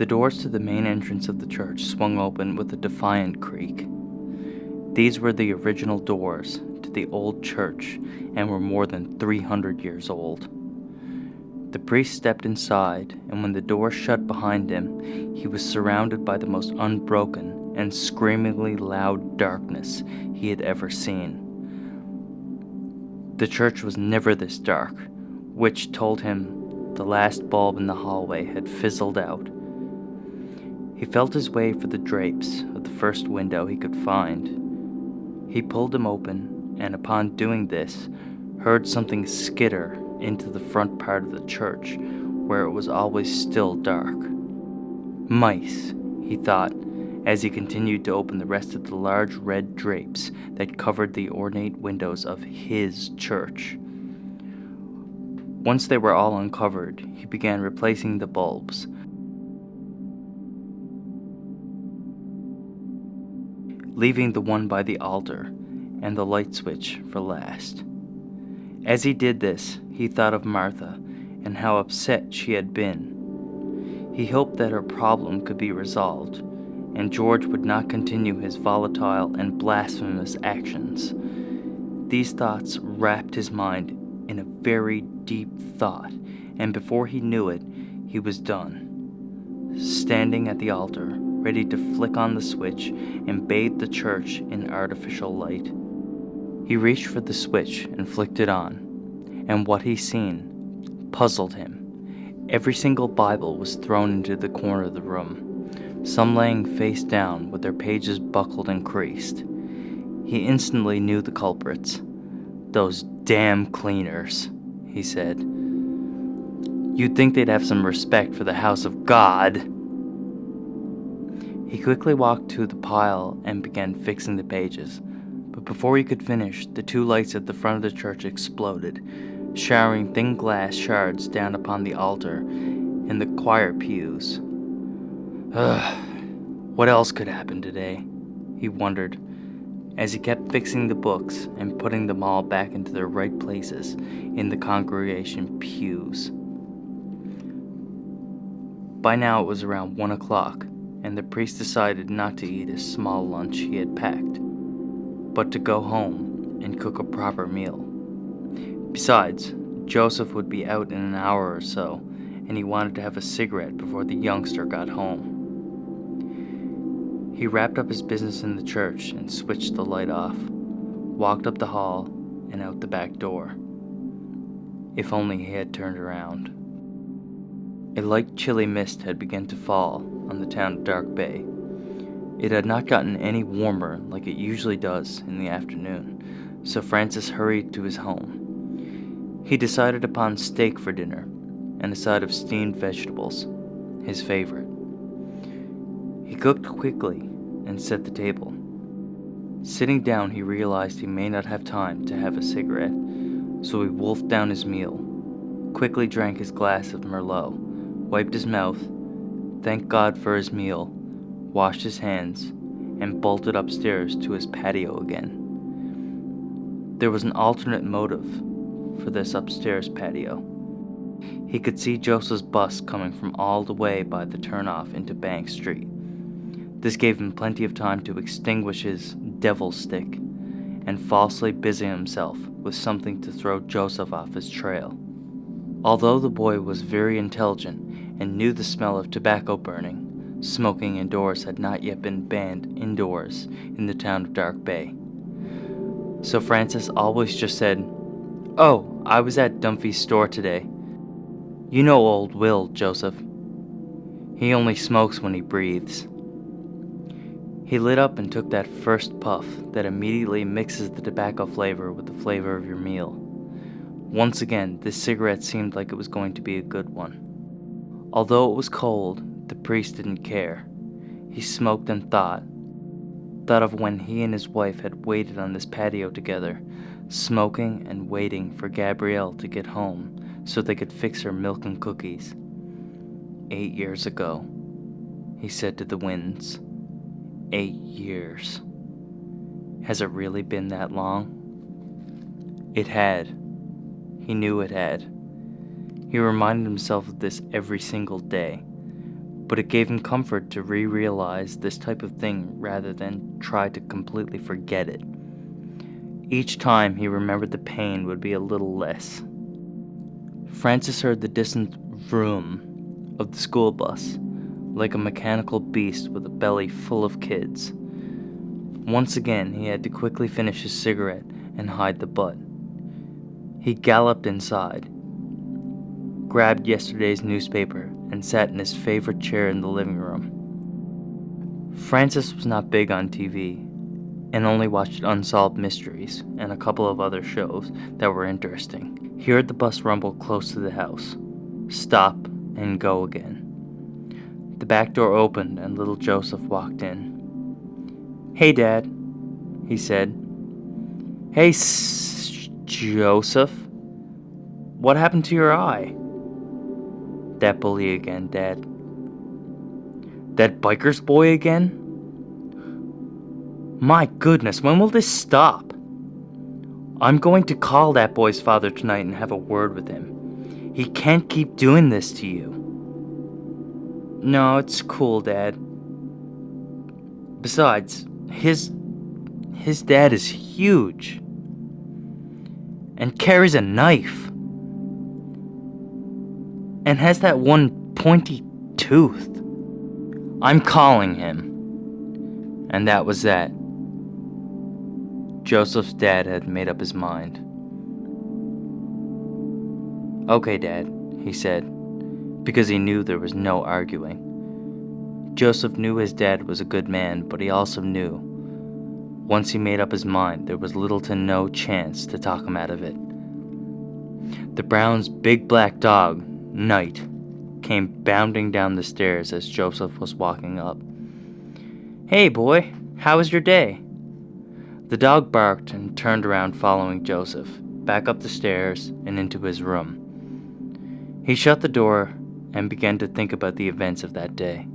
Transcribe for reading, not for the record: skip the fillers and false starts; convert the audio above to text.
The doors to the main entrance of the church swung open with a defiant creak. These were the original doors to the old church and were more than 300 years old. The priest stepped inside, and when the door shut behind him, he was surrounded by the most unbroken and screamingly loud darkness he had ever seen. The church was never this dark, which told him the last bulb in the hallway had fizzled out. He felt his way for the drapes of the first window he could find. He pulled them open, and upon doing this, heard something skitter into the front part of the church, where it was always still dark. Mice, he thought, as he continued to open the rest of the large red drapes that covered the ornate windows of his church. Once they were all uncovered, he began replacing the bulbs, leaving the one by the altar and the light switch for last. As he did this, he thought of Martha and how upset she had been. He hoped that her problem could be resolved, and George would not continue his volatile and blasphemous actions. These thoughts wrapped his mind in a very deep thought, and before he knew it, he was done, standing at the altar, ready to flick on the switch and bathe the church in artificial light. He reached for the switch and flicked it on, and what he seen puzzled him. Every single Bible was thrown into the corner of the room, some laying face down with their pages buckled and creased. He instantly knew the culprits. "Those damn cleaners," he said. "You'd think they'd have some respect for the house of God." He quickly walked to the pile and began fixing the pages. But before he could finish, the two lights at the front of the church exploded, showering thin glass shards down upon the altar and the choir pews. What else could happen today? He wondered, as he kept fixing the books and putting them all back into their right places in the congregation pews. By now it was around 1 o'clock, and the priest decided not to eat his small lunch he had packed, but to go home and cook a proper meal. Besides, Joseph would be out in an hour or so, and he wanted to have a cigarette before the youngster got home. He wrapped up his business in the church and switched the light off, walked up the hall and out the back door. If only he had turned around. A light chilly mist had begun to fall on the town of Dark Bay. It had not gotten any warmer like it usually does in the afternoon, so Francis hurried to his home. He decided upon steak for dinner and a side of steamed vegetables, his favorite. He cooked quickly and set the table. Sitting down, he realized he may not have time to have a cigarette, so he wolfed down his meal, quickly drank his glass of Merlot, wiped his mouth, thanked God for his meal, washed his hands, and bolted upstairs to his patio again. There was an alternate motive for this upstairs patio. He could see Joseph's bus coming from all the way by the turnoff into Bank Street. This gave him plenty of time to extinguish his devil stick and falsely busy himself with something to throw Joseph off his trail. Although the boy was very intelligent and knew the smell of tobacco burning, smoking indoors had not yet been banned indoors in the town of Dark Bay. So Francis always just said, "Oh, I was at Dunphy's store today. You know old Will, Joseph. He only smokes when he breathes." He lit up and took that first puff that immediately mixes the tobacco flavor with the flavor of your meal. Once again, this cigarette seemed like it was going to be a good one. Although it was cold, the priest didn't care. He smoked and thought of when he and his wife had waited on this patio together, smoking and waiting for Gabrielle to get home so they could fix her milk and cookies. 8 years ago, he said to the winds. 8 years. Has it really been that long? It had. He knew it had. He reminded himself of this every single day. but it gave him comfort to realize this type of thing rather than try to completely forget it. Each time he remembered, the pain would be a little less. Francis heard the distant vroom of the school bus, like a mechanical beast with a belly full of kids. Once again, he had to quickly finish his cigarette and hide the butt. He galloped inside, grabbed yesterday's newspaper, and sat in his favorite chair in the living room. Francis was not big on TV, and only watched Unsolved Mysteries and a couple of other shows that were interesting. He heard the bus rumble close to the house, stop, and go again. The back door opened and little Joseph walked in. "Hey, Dad," he said. "Hey, Joseph. What happened to your eye?" "That bully again, Dad." "That biker's boy again? My goodness, when will this stop? I'm going to call that boy's father tonight and have a word with him. He can't keep doing this to you." "No, it's cool, Dad. Besides, his dad is huge and carries a knife and has that one pointy tooth. I'm calling him." And that was that. Joseph's dad had made up his mind. "Okay, Dad," he said, because he knew there was no arguing. Joseph knew his dad was a good man, but he also knew, once he made up his mind, there was little to no chance to talk him out of it. The Browns' big black dog, Knight, came bounding down the stairs as Joseph was walking up. "Hey, boy, how was your day?" The dog barked and turned around, following Joseph, back up the stairs and into his room. He shut the door and began to think about the events of that day.